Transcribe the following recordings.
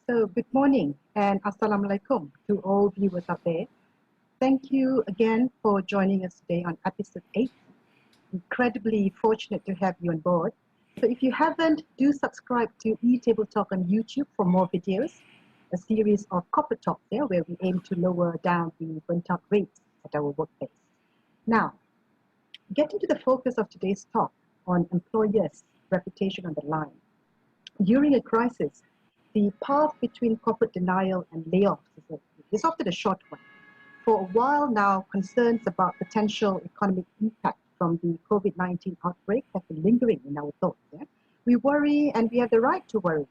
So, good morning and assalamu alaikum to all viewers out there. Thank you again for joining us today on episode 8. Incredibly fortunate to have you on board. So, if you haven't, do subscribe to eTable Talk on YouTube for more videos, a series of corporate talks there where we aim to lower down the burnt out rates at our workplace. Now, getting to the focus of today's talk on employers' reputation on the line. During a crisis, the path between corporate denial and layoffs is often a short one. For a while now, concerns about potential economic impact from the COVID-19 outbreak have been lingering in our thoughts. Yeah? We worry and we have the right to worry.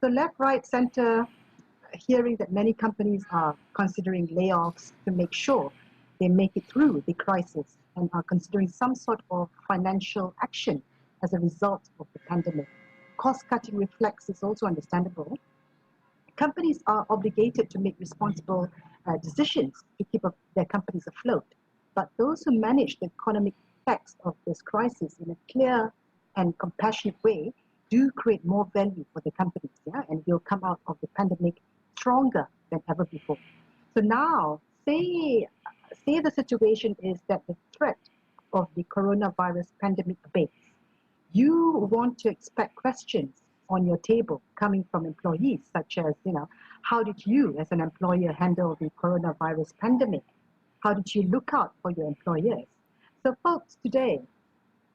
So left, right, center, hearing that many companies are considering layoffs to make sure they make it through the crisis and are considering some sort of financial action as a result of the pandemic. Cost-cutting reflex is also understandable. Companies are obligated to make responsible decisions to keep their companies afloat. But those who manage the economic effects of this crisis in a clear and compassionate way do create more value for the companies, yeah? And will come out of the pandemic stronger than ever before. So now, say the situation is that the threat of the coronavirus pandemic abates. You want to expect questions on your table coming from employees, such as, how did you as an employer handle the coronavirus pandemic? How did you look out for your employers? So folks, today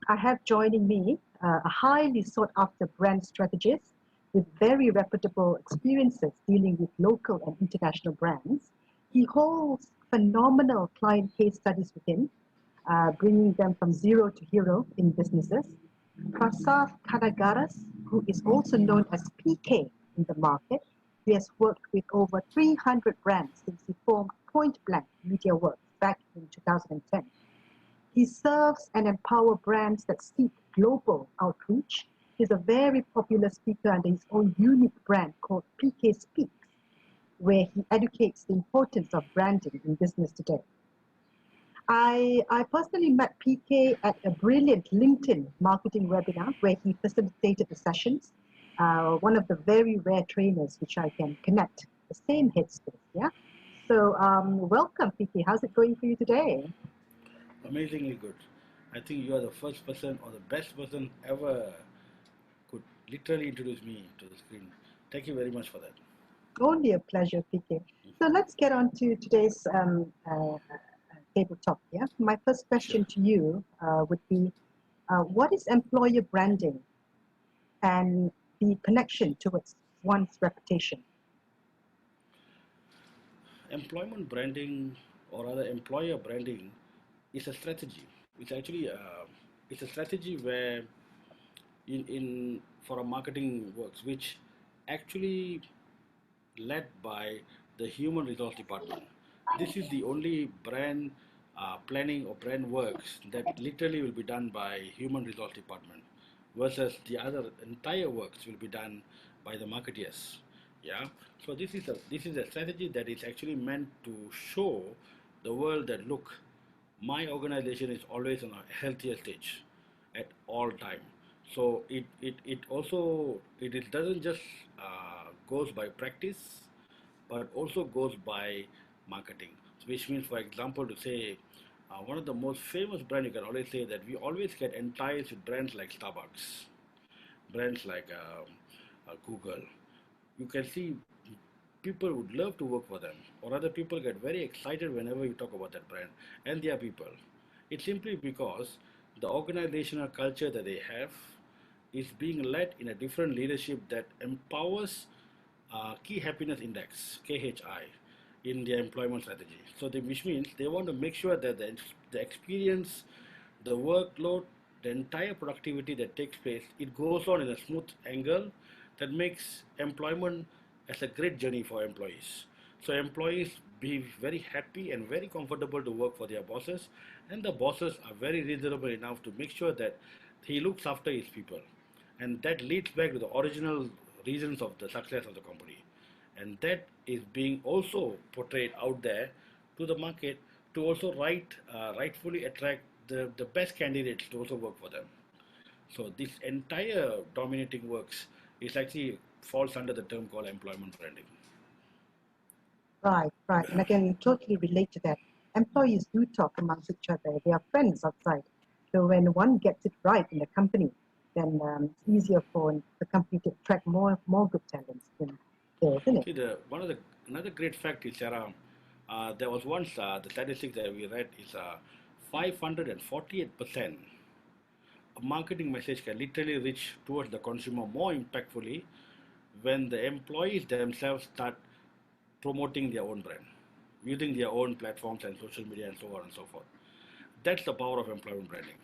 I have joining me a highly sought after brand strategist with very reputable experiences dealing with local and international brands. He holds phenomenal client case studies with him, bringing them from zero to hero in businesses. Prasad Kanagaras, who is also known as PK in the market, he has worked with over 300 brands since he formed Point Blank Media Works back in 2010. He serves and empowers brands that seek global outreach. He's a very popular speaker under his own unique brand called PK Speaks, where he educates the importance of branding in business today. I personally met PK at a brilliant LinkedIn marketing webinar where he facilitated the sessions, one of the very rare trainers which I can connect the same headspace. Yeah. So welcome, PK. How's it going for you today? Amazingly good. I think you are the first person or the best person ever could literally introduce me to the screen. Thank you very much for that. Only a pleasure, PK. So let's get on to today's table talk. Yeah. My first question to you would be, what is employer branding and the connection towards one's reputation? Employment branding, or rather employer branding, is a strategy. It's actually it's a strategy where in for a marketing works, which actually led by the human resource department. This is the only brand planning or brand works that literally will be done by human resource department, versus the other entire works will be done by the marketeers. Yeah. So this is a strategy that is actually meant to show the world that, look, my organization is always on a healthier stage at all time. So it doesn't just goes by practice, but also goes by marketing. Which means, for example, to say one of the most famous brand, you can always say that we always get enticed with brands like Starbucks, brands like Google. You can see people would love to work for them, or other people get very excited whenever you talk about that brand and their people. It's simply because the organizational culture that they have is being led in a different leadership that empowers key happiness index KHI in their employment strategy. Which means they want to make sure that the experience, the workload, the entire productivity that takes place, it goes on in a smooth angle that makes employment as a great journey for employees. So employees be very happy and very comfortable to work for their bosses, and the bosses are very reasonable enough to make sure that he looks after his people, and that leads back to the original reasons of the success of the company, and that is being also portrayed out there to the market to also rightfully attract the best candidates to also work for them. So this entire dominating works is actually falls under the term called employment branding. Right, right. And I can totally relate to that. Employees do talk amongst each other. They are friends outside. So when one gets it right in the company, then it's easier for the company to attract more good talents in there, isn't it? See, another great fact is, Sarah, there was once the statistic that we read is 548% a marketing message can literally reach towards the consumer more impactfully when the employees themselves start promoting their own brand, using their own platforms and social media and so on and so forth. That's the power of employment branding.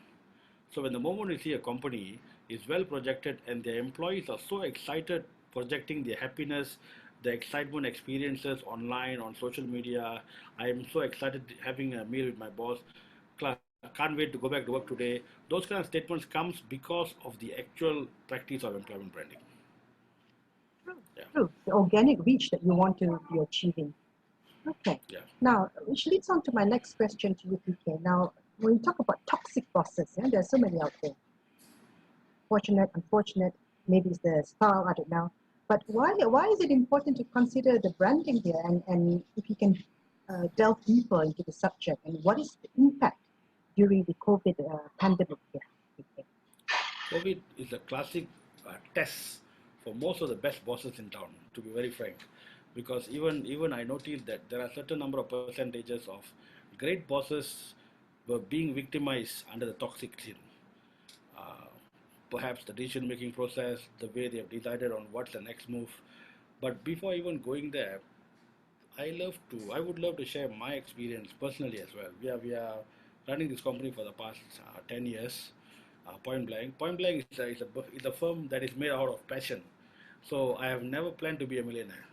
So when the moment you see a company is well projected and their employees are so excited projecting their happiness, the excitement experiences online, on social media, I am so excited having a meal with my boss, can't wait to go back to work today. Those kind of statements comes because of the actual practice of employment branding. True, Yeah, true. The organic reach that you want to be achieving. Okay. yeah. Now, which leads on to my next question to you, PK. Now, when you talk about toxic bosses, yeah, there's so many out there. Fortunate, unfortunate, maybe it's the style, I don't know. But why is it important to consider the branding here? And if you can delve deeper into the subject, and what is the impact during the COVID pandemic here? PK? COVID is a classic test for most of the best bosses in town, to be very frank, because even I noticed that there are certain number of percentages of great bosses were being victimized under the toxic scene. Uh, Perhaps the decision making process, the way they have decided on what's the next move. But before even going there, I would love to share my experience personally as well. We are running this company for the past 10 years. Point Blank. Point Blank is a firm that is made out of passion. So I have never planned to be a millionaire,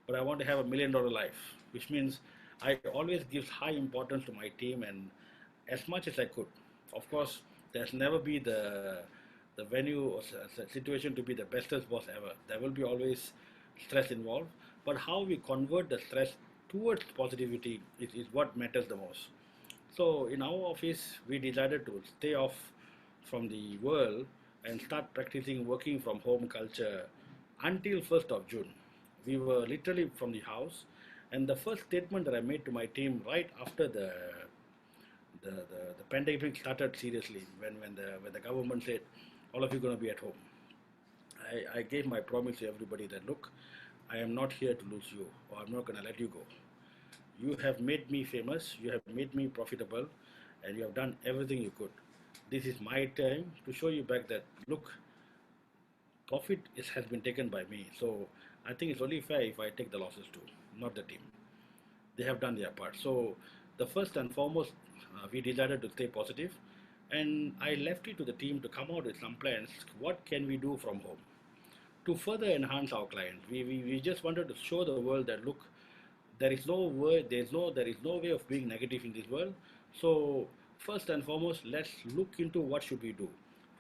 but I want to have $1 million life, which means I always give high importance to my team and as much as I could. Of course, there's never be the venue or situation to be the bestest boss ever. There will be always stress involved, but how we convert the stress towards positivity is what matters the most. So in our office, we decided to stay off from the world and start practicing working from home culture until 1st of June. We were literally from the house, and the first statement that I made to my team right after the pandemic started seriously, when the government said all of you are going to be at home, I gave my promise to everybody that look, I am not here to lose you, or I'm not going to let you go. You have made me famous, you have made me profitable, and you have done everything you could. This is my time to show you back that look, has been taken by me. So I think it's only fair if I take the losses too, not the team. They have done their part. So the first and foremost, we decided to stay positive, and I left it to the team to come out with some plans. What can we do from home to further enhance our client? We just wanted to show the world that look, there is no way of being negative in this world. So first and foremost, let's look into what should we do.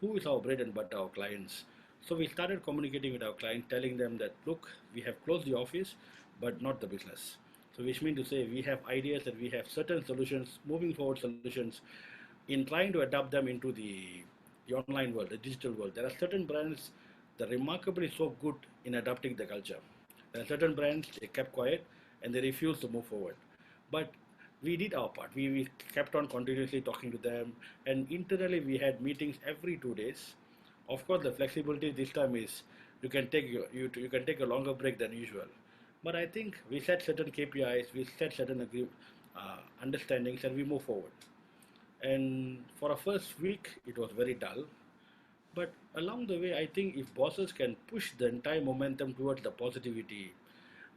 Who is our bread and butter, our clients? So we started communicating with our client, telling them that look, we have closed the office, but not the business. So which means to say we have ideas and we have certain solutions, moving forward solutions, in trying to adapt them into the online world, the digital world. There are certain brands that are remarkably so good in adapting the culture. There are certain brands they kept quiet and they refused to move forward. But we did our part. We kept on continuously talking to them, and internally we had meetings every 2 days. Of course, the flexibility this time is you can take a longer break than usual. But I think we set certain KPIs, we set certain understandings, and we move forward. And for a first week, it was very dull. But along the way, I think if bosses can push the entire momentum towards the positivity,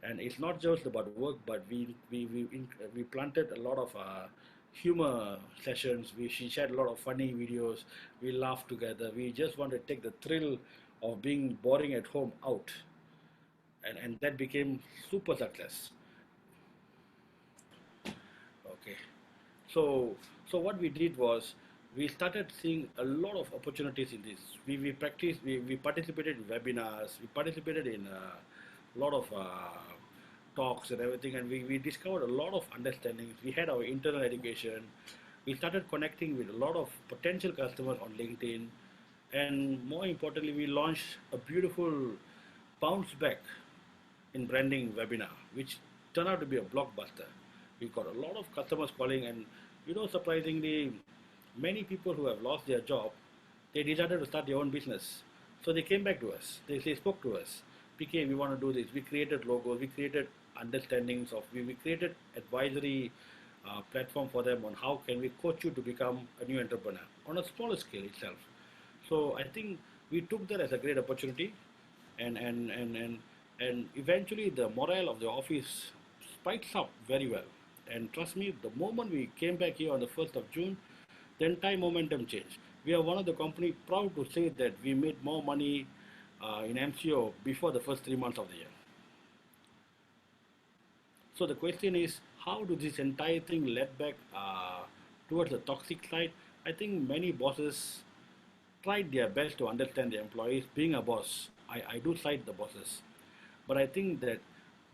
and it's not just about work, but we planted a lot of humor sessions. She shared a lot of funny videos. We laughed together. We just want to take the thrill of being boring at home out, and that became super success. Okay. So, so what we did was we started seeing a lot of opportunities in this. We participated in webinars, we participated in a lot of talks and everything, and we discovered a lot of understandings. We had our internal education. We started connecting with a lot of potential customers on LinkedIn, and more importantly, we launched a beautiful bounced back in branding webinar, which turned out to be a blockbuster. We got a lot of customers calling, and surprisingly, many people who have lost their job, they decided to start their own business. So they came back to us. They spoke to us. PK, we want to do this. We created logos. We created understandings of. We created advisory platform for them on how can we coach you to become a new entrepreneur on a smaller scale itself. So I think we took that as a great opportunity, and and and and and eventually the morale of the office spikes up very well. And trust me, the moment we came back here on the 1st of June, the entire momentum changed. We are one of the company proud to say that we made more money in MCO before the first 3 months of the year. So the question is, how do this entire thing led back towards the toxic side? I think many bosses tried their best to understand their employees. Being a boss, I do cite the bosses, but I think that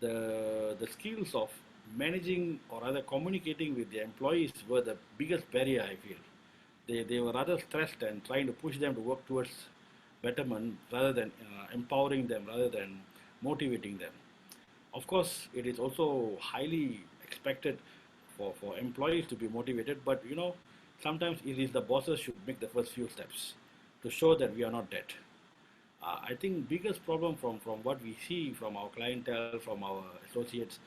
the skills of managing or rather communicating with their employees were the biggest barrier. I feel they were rather stressed and trying to push them to work towards betterment rather than empowering them, rather than motivating them. Of course, it is also highly expected for employees to be motivated, but sometimes it is the bosses should make the first few steps to show that we are not dead. I think biggest problem from what we see from our clientele, from our associates,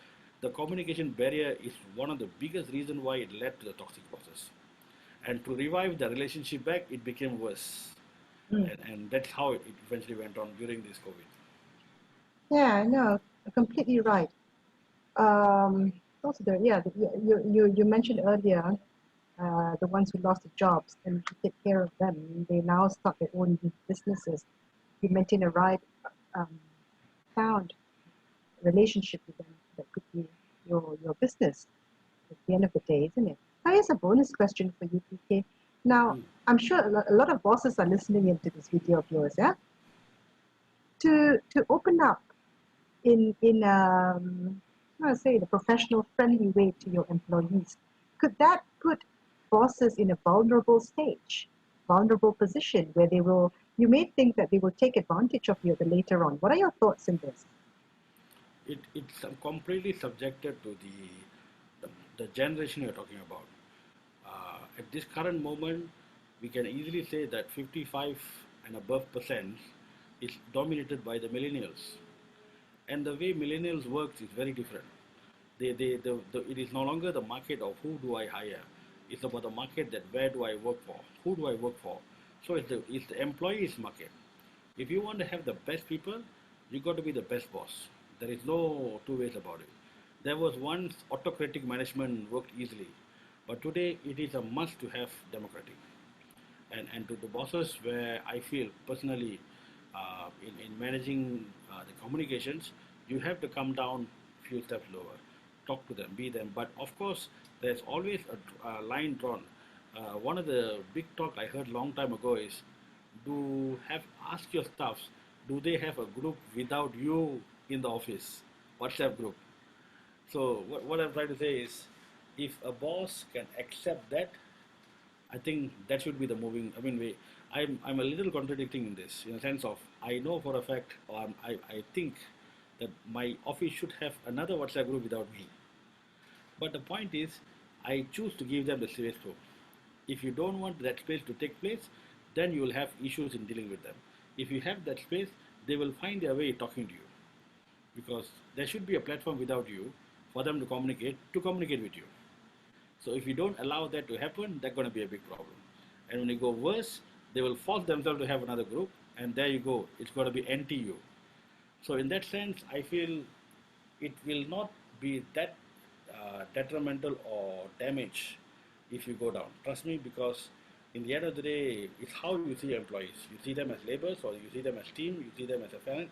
the communication barrier is one of the biggest reason why it led to the toxic bosses. And to revive the relationship back, it became worse. Mm. And that's how it eventually went on during this COVID. Yeah, no, completely right. Also, you mentioned earlier the ones who lost their jobs and to take care of them, they now start their own businesses. You maintain a right, um, sound relationship with them that could be your business at the end of the day, isn't it? Now, here's a bonus question for you, PK. Now, Mm. I'm sure a lot of bosses are listening into this video of yours, yeah? To open up in I want to say, the professional friendly way to your employees, could that put bosses in a vulnerable stage, vulnerable position where you may think that they will take advantage of you later on? What are your thoughts in this? It's completely subjected to the generation you're talking about. At this current moment, we can easily say that 55 and above percent is dominated by the millennials. And the way millennials works is very different. It is no longer the market of who do I hire. It's about the market that where do I work for, who do I work for. So it's the employees market. If you want to have the best people, you got to be the best boss. There is no two ways about it. There was once autocratic management worked easily, but today it is a must to have democratic. And to the bosses where I feel personally in managing the communications, you have to come down few steps lower, talk to them, be them. But of course, there's always a line drawn. One of the big talk I heard long time ago is, do have ask your staffs, do they have a group without you in the office, WhatsApp group? So what I'm trying to say is, if a boss can accept that, I think that should be the moving. I mean, I'm a little contradicting in this, in a sense of I know for a fact, or I think that my office should have another WhatsApp group without me. But the point is, I choose to give them the space to. If you don't want that space to take place, then you will have issues in dealing with them. If you have that space, they will find their way talking to you, because there should be a platform without you for them to communicate with you. So if you don't allow that to happen, that's going to be a big problem. And when you go worse, they will force themselves to have another group, and there you go. It's going to be anti-you. So in that sense, I feel it will not be that detrimental or damage if you go down. Trust me, because in the end of the day, it's how you see employees. You see them as laborers, or you see them as team. You see them as a fan.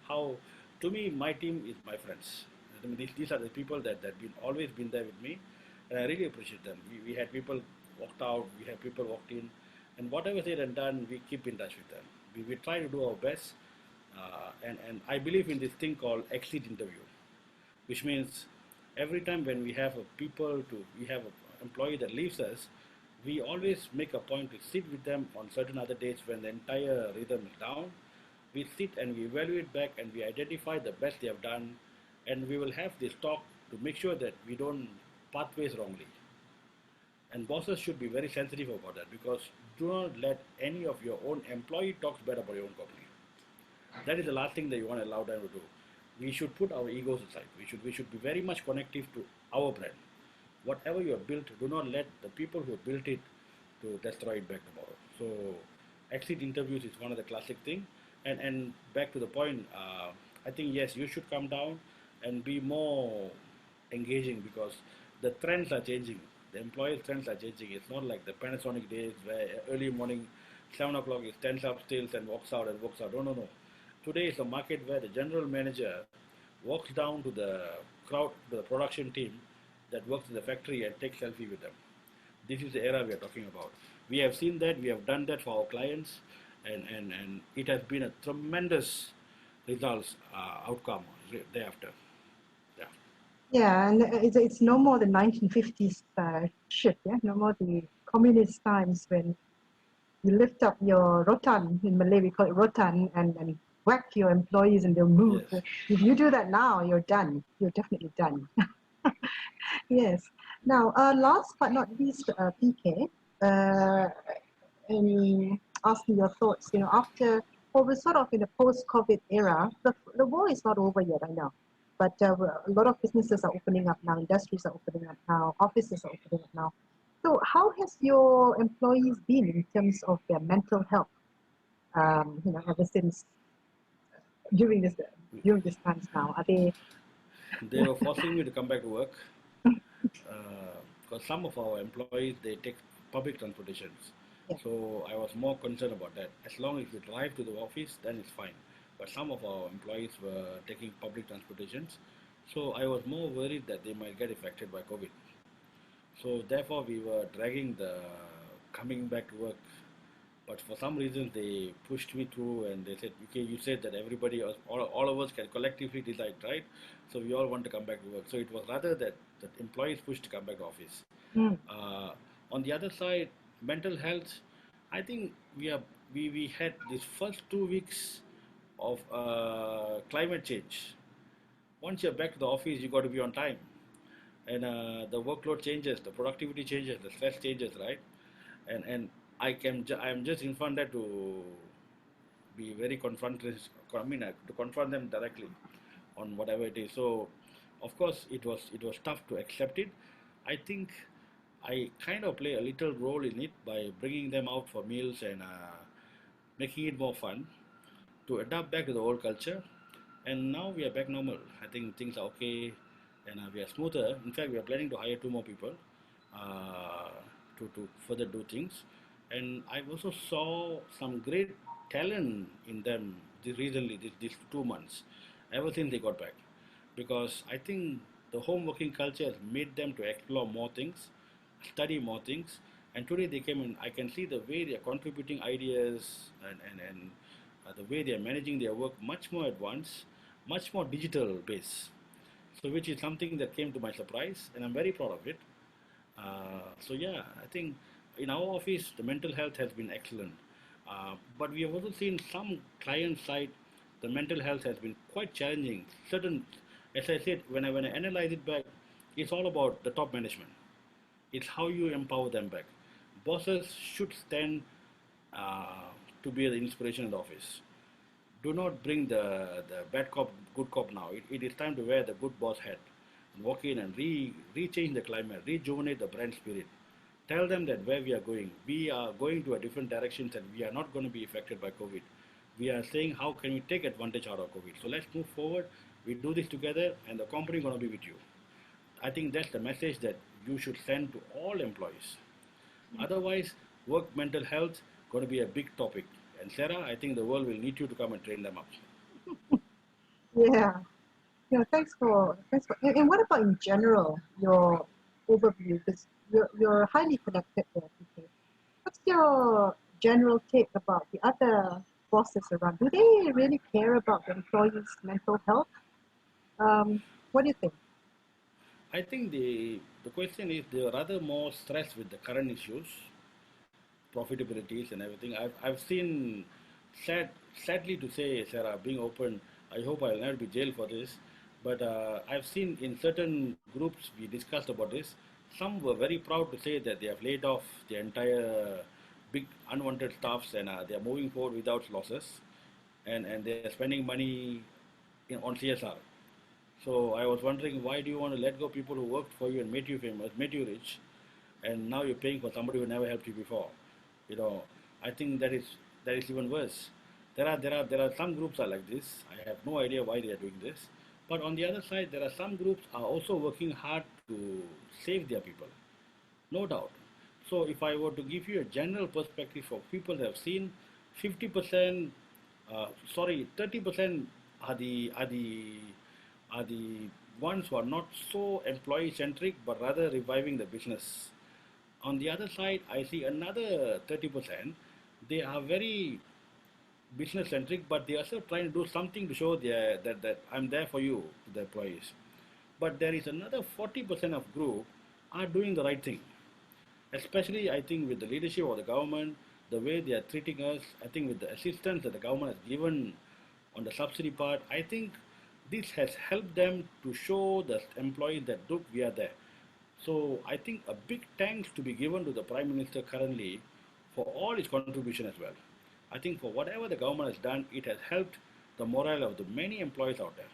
How, to me, my team is my friends. I mean, these are the people that been always been there with me, and I really appreciate them. We had people walked out, we had people walked in, and whatever said and done, we keep in touch with them. We try to do our best, and I believe in this thing called exit interview, which means every time when we have an employee that leaves us, we always make a point to sit with them on certain other days when the entire rhythm is down, we sit and we evaluate back and we identify the best they have done, and we will have this talk to make sure that we don't part ways wrongly. And bosses should be very sensitive about that, because do not let any of your own employee talk bad about your own company. That is the last thing that you want to allow them to do. We should put our egos aside. We should be very much connective to our brand. Whatever you have built, do not let the people who built it to destroy it back tomorrow. So exit interviews is one of the classic thing. And back to the point, I think yes, you should come down and be more engaging, because the trends are changing. The employer trends are changing. It's not like the Panasonic days where early morning, 7 o'clock, he stands up still and walks out and walks out. No, no, no. Today is a market where the general manager walks down to the crowd, to the production team that works in the factory and takes selfie with them. This is the era we are talking about. We have seen that, we have done that for our clients, and it has been a tremendous results outcome thereafter. Yeah. Yeah, and it's no more the 1950s shit, yeah? No more the communist times when you lift up your rotan, in Malay we call it rotan, and whack your employees and they'll move. Yes. If you do that now, you're done. You're definitely done. Yes. Now, last but not least, PK, and asking your thoughts, after, well, we're sort of in a post-COVID era. The war is not over yet, I know. But a lot of businesses are opening up now, industries are opening up now, offices are opening up now. So how has your employees been in terms of their mental health, ever since during this during these times now? Are they? They were forcing me to come back to work, because some of our employees, they take public transportations. Yeah. So I was more concerned about that. As long as you drive to the office, then it's fine. But some of our employees were taking public transportations. So I was more worried that they might get affected by COVID. So therefore, we were dragging the coming back to work. But for some reason, they pushed me through and they said, okay, you said that everybody, all of us can collectively decide, right? So we all want to come back to work. So it was rather that employees pushed to come back to office. Mm, Uh, on the other side, mental health, I think we had these first 2 weeks of climate change. Once you're back to the office, you got to be on time, and the workload changes, the productivity changes, the stress changes, right? And I'm just in front there to be very I mean, to confront them directly on whatever it is. So, of course, it was tough to accept it. I think I kind of play a little role in it by bringing them out for meals and making it more fun to adapt back to the old culture. And now we are back normal. I think things are okay, and we are smoother. In fact, we are planning to hire two more people uh, to further do things. And I also saw some great talent in them recently, these 2 months, ever since they got back. Because I think the home working culture has made them to explore more things, study more things. And today they came in, I can see the way they are contributing ideas, and the way they are managing their work much more advanced, much more digital based. So which is something that came to my surprise, and I'm very proud of it. So yeah, I think in our office the mental health has been excellent, but we have also seen some client side the mental health has been quite challenging. Certain, as I said, when I analyze it back, it's all about the top management. It's how you empower them back. Bosses should stand uh, to be the inspiration in the office. Do not bring the bad cop, good cop now. It is time to wear the good boss hat and walk in and re-change the climate, rejuvenate the brand spirit. Tell them that where we are going to a different direction and we are not going to be affected by COVID. We are saying how can we take advantage out of COVID. So let's move forward. We do this together and the company is going to be with you. I think that's the message that you should send to all employees. Otherwise, work mental health going to be a big topic. And Sarah, I think the world will need you to come and train them up. yeah. Thanks for. And what about in general your overview? Because you're highly connected there, PK. What's your general take about the other bosses around? Do they really care about the employees' mental health? What do you think? I think the question is they are rather more stressed with the current issues, profitabilities and everything. I've seen Sadly to say, Sarah, being open, I hope I'll never be jailed for this. But I've seen in certain groups we discussed about this. Some were very proud to say that they have laid off the entire big unwanted staffs and they are moving forward without losses, and they are spending money on CSR. So I was wondering, why do you want to let go people who worked for you and made you famous, made you rich, and now you're paying for somebody who never helped you before? You know, I think that is even worse. There are some groups are like this. I have no idea why they are doing this. But on the other side, there are some groups are also working hard to save their people, no doubt. So if I were to give you a general perspective for people that have seen, 50%, sorry, 30% are the ones who are not so employee centric, but rather reviving the business. On the other side, I see another 30%. They are very business centric, but they are still trying to do something to show that I'm there for you, the employees. But there is another 40% of group are doing the right thing, especially I think with the leadership of the government, the way they are treating us. I think with the assistance that the government has given on the subsidy part, I think this has helped them to show the employees that look, we are there. So I think a big thanks to be given to the Prime Minister currently for all his contribution as well. I think for whatever the government has done, it has helped the morale of the many employees out there.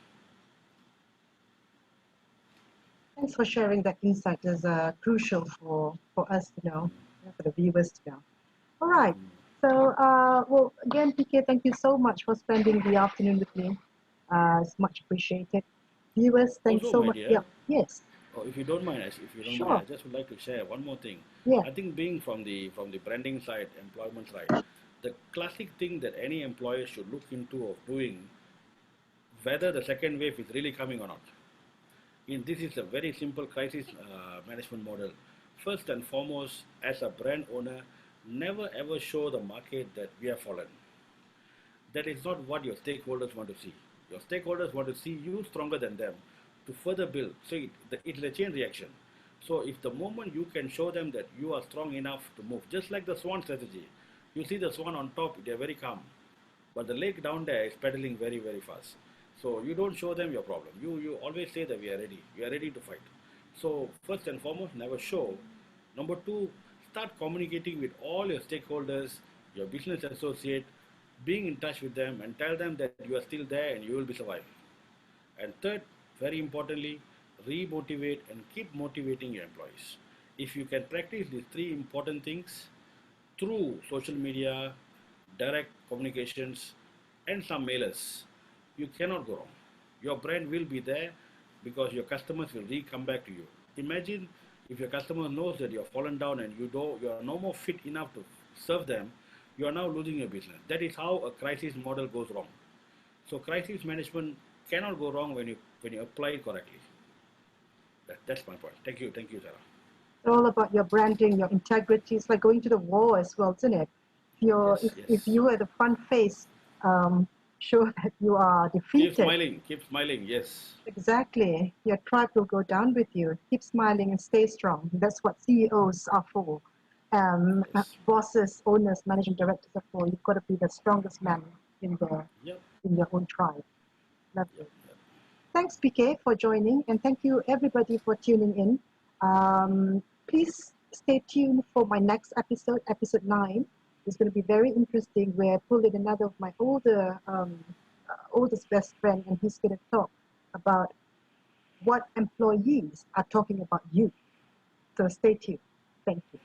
Thanks for sharing that insight. It's crucial for us to know, for the viewers to know. All right. So, well, again, PK, thank you so much for spending the afternoon with me. It's much appreciated. Viewers, thanks Also, so my much. Yeah. dear, Yes. oh, if you don't mind, if you don't mind, Sure. I just would like to share one more thing. Yeah. I think being from the branding side, employment side, the classic thing that any employer should look into of doing, whether the second wave is really coming or not. This is a very simple crisis management model. First and foremost, as a brand owner, never ever show the market that we have fallen. That is not what your stakeholders want to see. Your stakeholders want to see you stronger than them to further build. So it's a chain reaction. So if the moment you can show them that you are strong enough to move, just like the swan strategy, you see the swan on top, they're very calm. But the lake down there is pedaling very, very fast. So you don't show them your problem. You always say that we are ready. We are ready to fight. So first and foremost, never show. Number two, start communicating with all your stakeholders, your business associate, being in touch with them and tell them that you are still there and you will be surviving. And third, very importantly, re-motivate and keep motivating your employees. If you can practice these three important things through social media, direct communications, and some mailers, you cannot go wrong. Your brand will be there because your customers will come back to you. Imagine if your customer knows that you're fallen down and you are no more fit enough to serve them, you are now losing your business. That is how a crisis model goes wrong. So crisis management cannot go wrong when you apply it correctly. That's my point. Thank you, Sarah. It's all about your branding, your integrity. It's like going to the war as well, isn't it? Yes, If yes. you are the front face, um, show that you are Keep defeated. smiling, keep smiling. Yes, Exactly. Your tribe will go down with you. Keep smiling and stay strong. That's what CEOs are for. yes. Bosses, owners, managing directors are for. You've got to be the strongest man in Yep, in your own tribe. yep, Lovely. yep. Thanks, PK, for joining, and thank you everybody for tuning in. Please stay tuned for my next episode, episode 9. It's going to be very interesting. Where I pulled in another of my oldest best friend, and he's going to talk about what employees are talking about you. So stay tuned. Thank you.